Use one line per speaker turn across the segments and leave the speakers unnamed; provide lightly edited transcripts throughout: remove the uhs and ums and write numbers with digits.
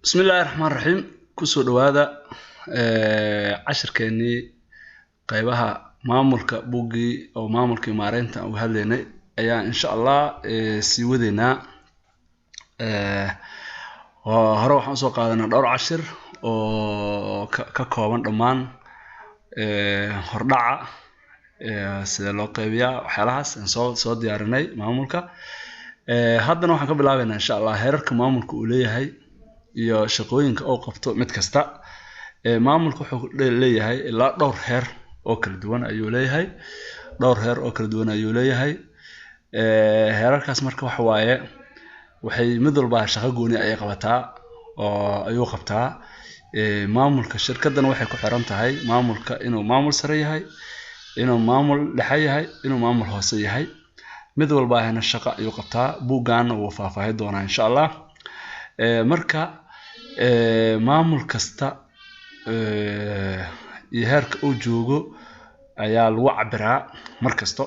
بسم الله الرحمن الرحيم كسو دوادا cashirkeeni qaybaha maamulka buugi oo maamulka maareynta oo hadleynay ayaa insha Allah sii wadeena hore waxaan soo qaadanaa dhowr cashir oo ka kooban dhamaan hordhaca sida loo qaybiyaa waxyaalahaas aan soo diyaarinay maamulka haddana waxaan ka bilaabaynaa insha Allah heerarka maamulka uu leeyahay iyo shaqooyinka oo qabto mid kasta maamulku wuxuu leeyahay ilaa dhowr heer oo kala duwan ayuu leeyahay heerarkaas marka waxa waaye waxay mid walba shaqo gooni ay qabataa oo ayuu qabtaa maamulka shirkaddan waxay ku xiran tahay maamulka inuu maamul sare yahay inuu maamul dhexe yahay inuu maamul hoose yahay mid walba ahna shaqo ayuu qabtaa buugaan uu faahfaahin doonaa insha Allah marka maamul kasta iyo heerka uu joogo ayaa lagu cabiraa markasto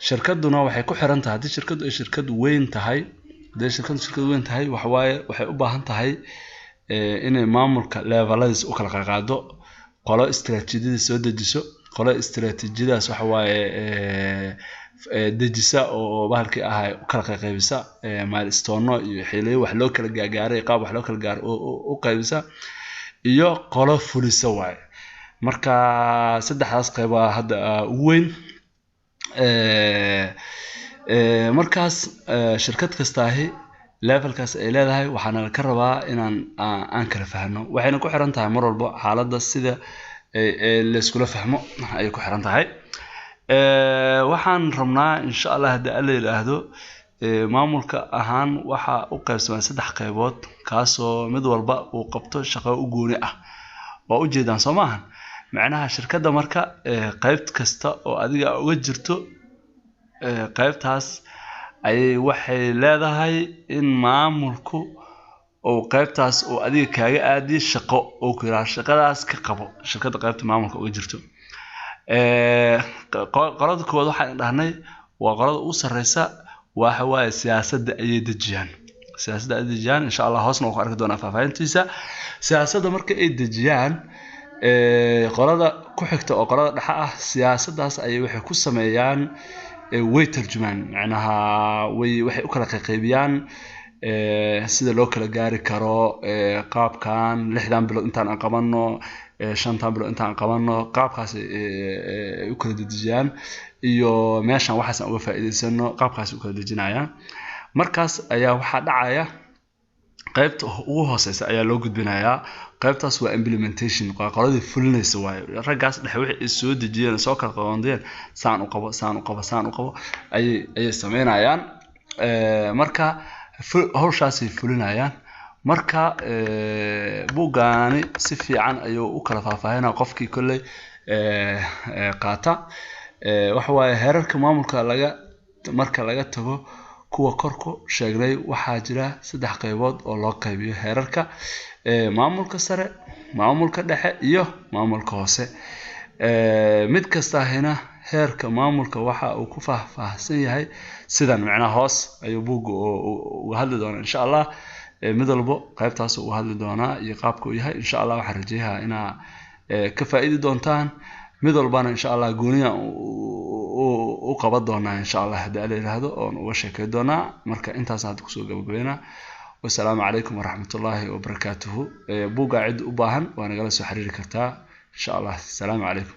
shirkaduna waxay ku xiran tahay hadii shirkadu ay shirkad weyn tahay waxa waaye waxay u baahan tahay inay maamulka leveladiis u kala qaado qolo istiraatiijiyada soo dejiso qolo istiraatiijiyadaas waxa waaye dejisa oo bahalkii ahay u kala qaybisa milestone iyo xilliyo wax loo kala gaaray qaab wax loo kala gaar u qaybisa iyo qolo fulisa waay marka saddexdaas qayb hadda ugu weyn markaas shirkad kasta ahi levelkaas ay leedahay waxaana ka rabaa inaan aan kala fahmo waxayna ku xiran tahay mar walba xaaladda sida la iskula fahmo ay ku xiran tahay waxaan rabnaa insha Allah haddii alla yiraahdo maamulka ahaan waxa u qaybsamaa saddex qaybood kaasoo mid walba uu qabto shaqo u gooni ah oo u jeedaan Soomaaliya macnaha shirkadda marka qayb kasta oo adiga uga jirto qaybtaas ay waxay leedahay in maamulku oo qaybtaas oo adiga kaaga aadi shaqo oo ku yiraahdo shaqadaas ka qabo shirkadda qaybta maamulka uga jirto qolada koowaad waxaan dhahnay waa qolada u sareysa waxa waaye siyaasadda ay dejiyaan insha Allah hoosna ku arki doonaa faahfaahintiisa siyaasadda marka ay dejiyaan qolada ku xigta oo qolada dhexe ah siyaasaddaas ay waxay ku sameeyaan way tarjumaan macnaha waxay u kala qaybiyaan sida loo kala gaari karo qaabkan 6 bilood intaan aan qabano 5 bilood intaan qabano qaabkaas ay u kala dejiyaan iyo meeshan waxaan uga faa'iideysano qaabkaas u kala dejinayaan markaas ayaa waxa dhacaya qaybta ugu hooseysa ayaa loo gudbinayaa qaybtaas waa implementation qoladii fulinaysa waaye ragaas dhexe wixii soo dejiyeen soo kala qoondeen saan u qabo ay sameynayaan marka hawshaasi fulinayaan marka buugaani si fiican ayuu u kala faahfaahinaa qofkii kulay qaata waxa waaye heerarka maamulka marka laga tago kuwa korku sheegnay waxaa jira saddex qaybood oo loo qaybiyo heerarka maamulka sare maamulka dhexe iyo maamulka hoose mid kasta ahina heerka maamulka waxa uu ku faahfaahsan yahay sidan macnaha hoos ayuu buugu uga hadli doonaa insha Allah mid walba qaybtaas uu hadli doonaa iyo qaabka uu yahay insha Allah waxaan rajaynayaa inaa ka faa'iidi doontaan mid walbana insha Allah gooniya u qaban doonaa insha Allah haddii alla yiraahdo oo uga sheekay doonaa marka intaas aad ku soo gabagabeynaa wassalaamu calaykum waraxmatullaahi wabarakaatuhu buuga cid u baahan waa nagala soo xiriiri kartaa insha Allah assalaamu calaykum